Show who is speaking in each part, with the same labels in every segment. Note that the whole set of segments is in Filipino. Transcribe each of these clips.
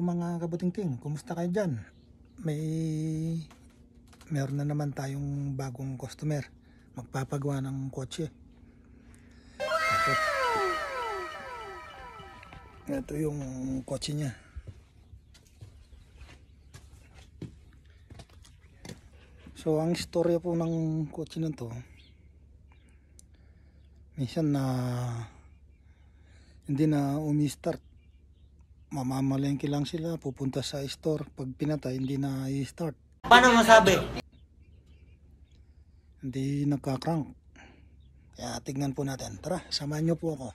Speaker 1: mga kabutingting, kumusta kayo dyan? Meron na naman tayong bagong customer magpapagawa ng kotse. Ito yung kotse niya. So ang istorya po ng kotse na to, minsan na hindi na umi-start. Mamamalengke lang sila, pupunta sa store. Pag pinatay, hindi na i-start.
Speaker 2: Paano masabi?
Speaker 1: Hindi nagka-crank. Kaya tignan po natin. Tara, samahan nyo po ako.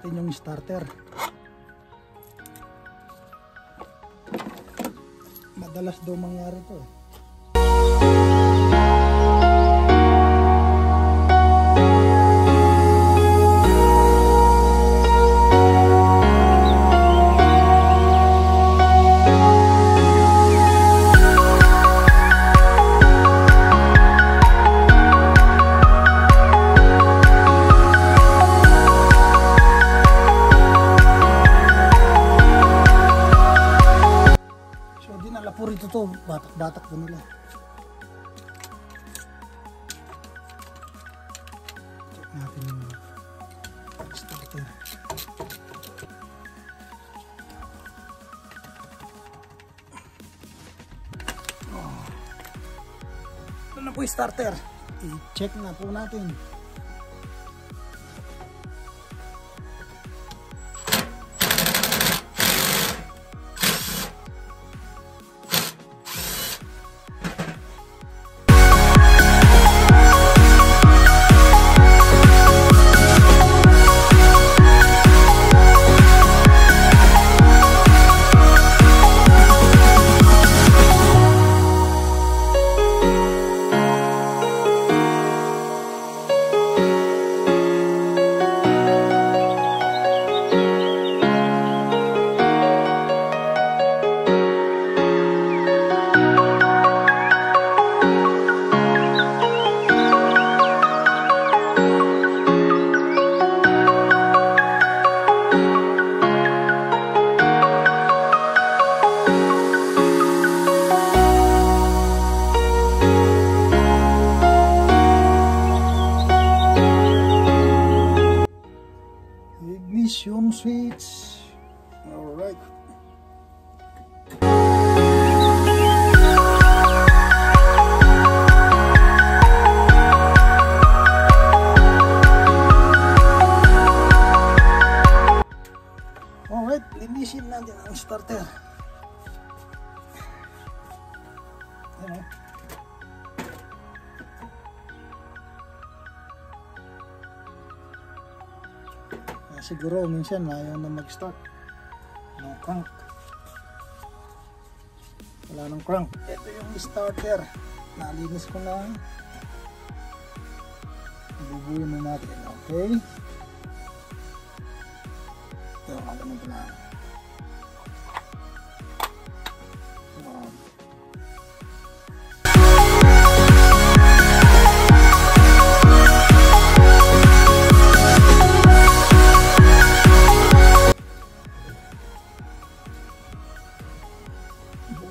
Speaker 1: Yung starter, madalas daw mangyari to eh. Purito to, batak-batak po nila. Check natin yung starter. Ito na po yung starter. I-check na po natin. Ignition switch. All right. All right, linisin natin ang starter. Ayan. Siguro minsan ayaw na mag-start ng crank. Wala nang crank. Ito yung starter. Nalinis ko na. Bubuin na natin. Okay. Ito, kaganon ko na.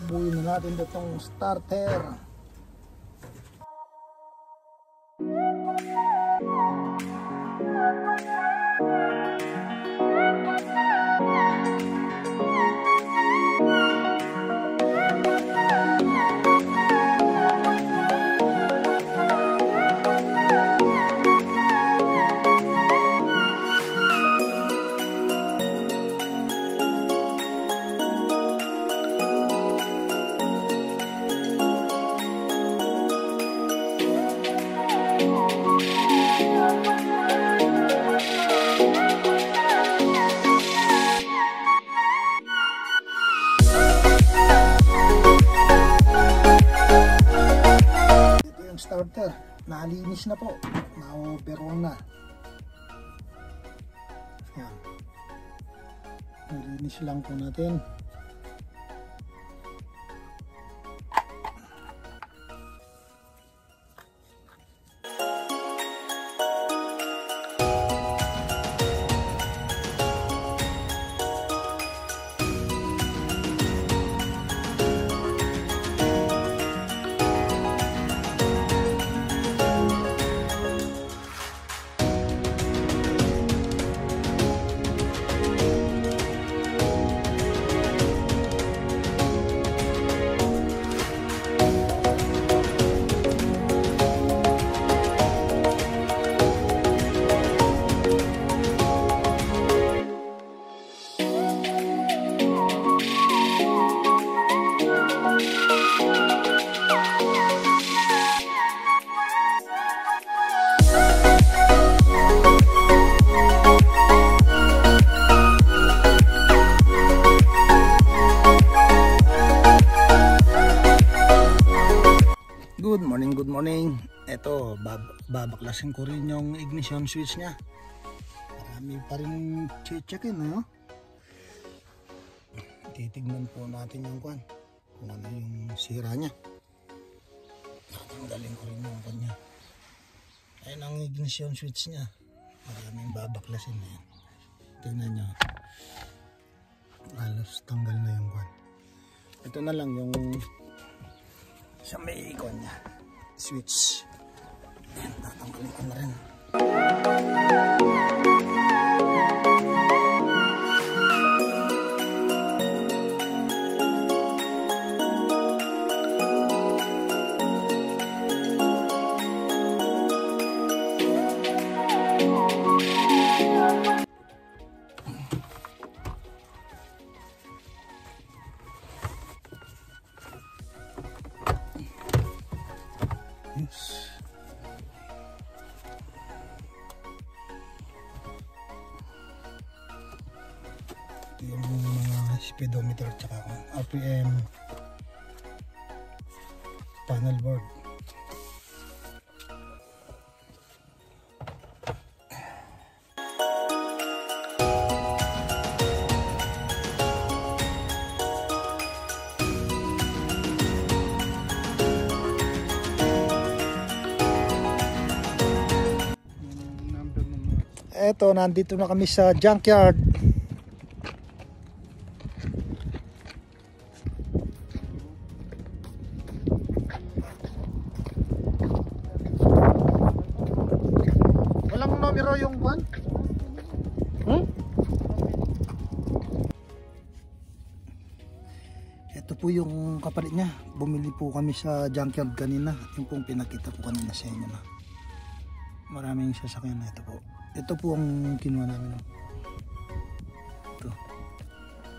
Speaker 1: Bubuin na natin itong starter. starter. Nalinis na po. Na-overall na. Yan. Nalinis lang po natin. Good morning. Ito, babaklasin ko rin yung ignition switch niya. Marami pa rin checkin, no? Titignan po natin yung kung ano yung sira niya. Tatanggalin ko rin yung kanya. Ayun ang ignition switch niya. Maraming babaklasin na yan. Tingnan nyo. Halos tanggal na yung kwan. Ito na lang yung sa may ikon niya. Switch. Ayan, tatanggalin ko na rin. Yung mga speedometer tsaka RPM panel board. Eto, nandito na kami sa junkyard. Walang numero yung van? Ito po yung kapalit niya. Bumili po kami sa junkyard kanina. Yung pong pinakita ko kanina sa inyo na. Maraming sasakyan na ito po. Ito po ang kinuha namin. Ito.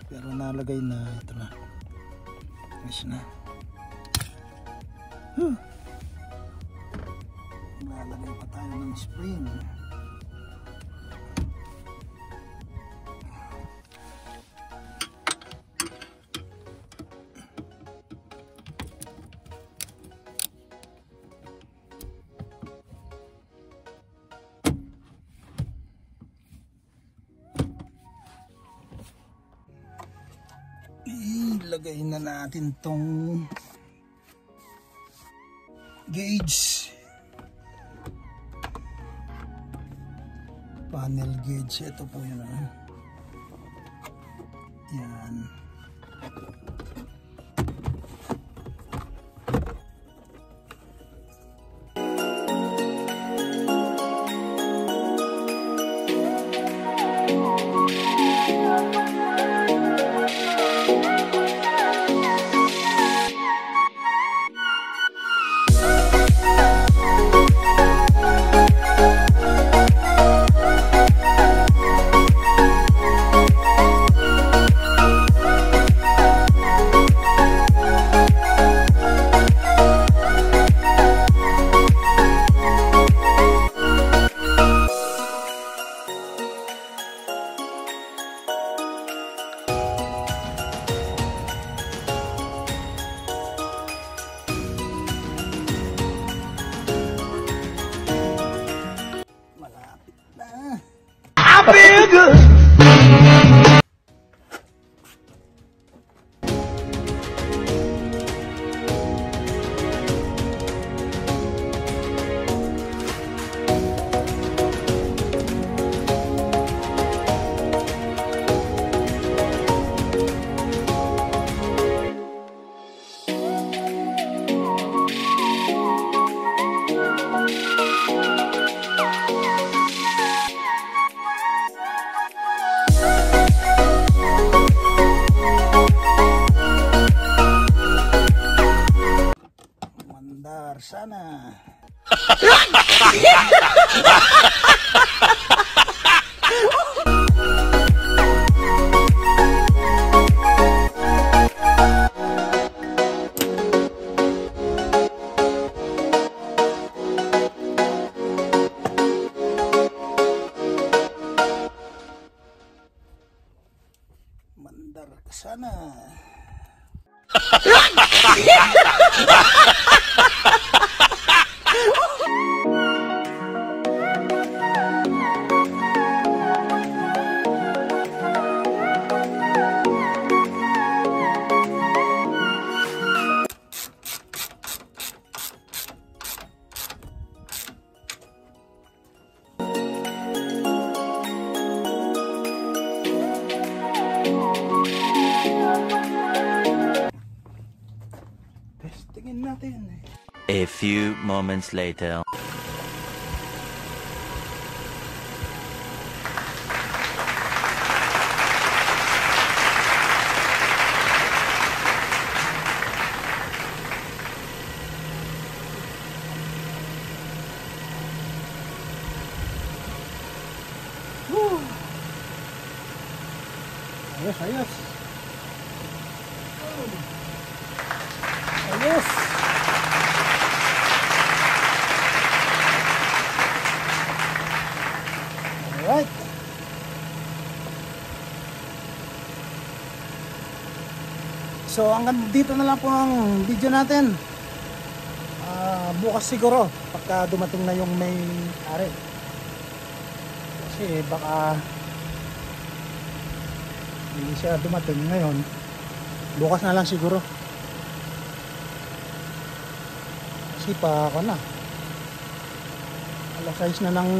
Speaker 1: Pero nalagay na ito na. Ayos na. Nalagay pa tayo ng spring. Ilagay na natin tong gauge, panel gauge. Ito po yun, yan.
Speaker 2: feel good.
Speaker 1: Mandar sana. Mandar ka sana. Testingin natin.
Speaker 3: A few moments later.
Speaker 1: Ayos, ayos. Ayos. Alright. So hanggang dito na lang po ang video natin. Bukas siguro pagka dumating na yung may ari. Kasi baka hindi siya dumating ngayon. Bukas na lang siguro. Kasi pa ako na. Alas 6 na ng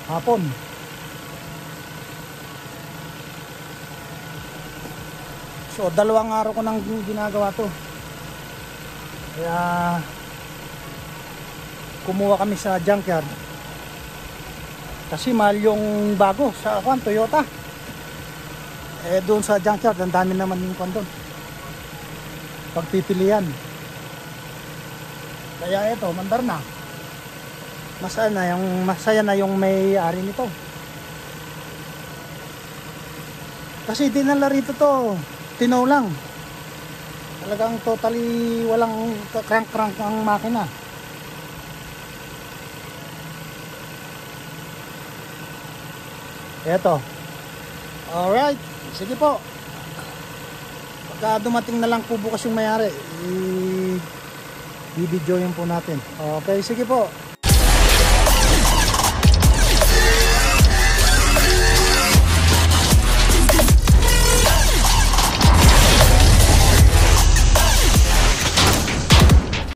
Speaker 1: hapon. So 2 araw ko nang ginagawa to. Kaya kumuha kami sa junkyard. Kasi mahal yung bago sa Toyota. Doon sa junkyard, ang dami naman yung doon. Pagpipilian. Kaya ito, mandar na. Masaya na yung may-ari nito. Kasi dinala rito to, tinaw lang. Talagang totally walang crank-crank ang makina. Eto. Alright. Sige po. Pagka dumating na lang po bukas yung may-ari, i-videoin po natin. Okay, sige po.